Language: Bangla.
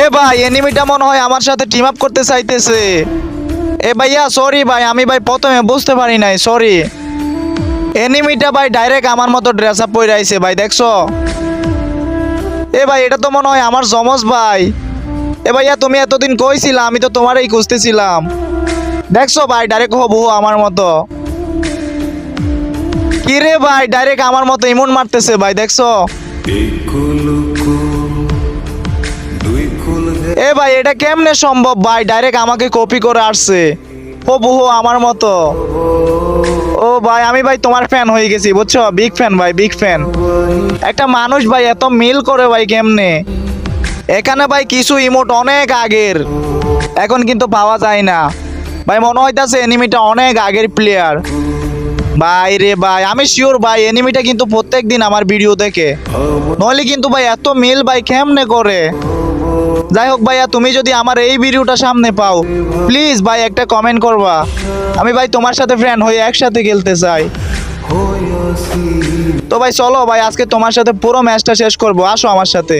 এ ভাই এনিমিটা মনে হয় আমার সাথে টিম আপ করতে চাইতেছে। এ ভাইয়া সরি ভাই, আমি ভাই প্রথমে বুঝতে পারি নাই, সরি। এনিমিটা ভাই ডাইরেক্ট আমার মতো ড্রেস আপ পরে আইছে ভাই, দেখছো? এ ভাই এটা তো মনে হয় আমার জমজ ভাই। এ ভাইয়া তুমি এতদিন কইছিলা, আমি তো তোমারই খুঁজতেছিলাম। দেখছো ভাই ডাইরেক্ট হবু আমার মতো। কি রে ভাই ডাইরেক্ট আমার মতো ইমন মারতেছে ভাই, দেখছো? এ ভাই এটা কেমনে সম্ভব ভাই, ডাইরেক্ট আমাকে কপি করে আসছে হবু আমার মতো। ও ভাই আমি ভাই তোমার ফ্যান হয়ে গেছি বুঝছো, বিগ ফ্যান ভাই, বিগ ফ্যান। একটা মানুষ ভাই এত মিল করে ভাই কেমনে? এখানে ভাই কিছু ইমোট অনেক আগের, এখন কিন্তু পাওয়া যায় না ভাই। মনে হইতাছে এনিমিটা অনেক আগের প্লেয়ার ভাই রে ভাই। আমি শিওর ভাই এনিমিটা কিন্তু প্রত্যেকদিন আমার ভিডিও দেখে, নইলে কিন্তু ভাই এত মিল ভাই কেমনে করে? যাই হোক ভাইয়া, তুমি যদি আমার এই ভিডিওটা সামনে পাও প্লিজ ভাই একটা কমেন্ট করবা। আমি ভাই তোমার সাথে ফ্রেন্ড হয়ে একসাথে খেলতে চাই। তো ভাই চলো ভাই আজকে তোমার সাথে পুরো ম্যাচটা শেষ করবো, আসো আমার সাথে।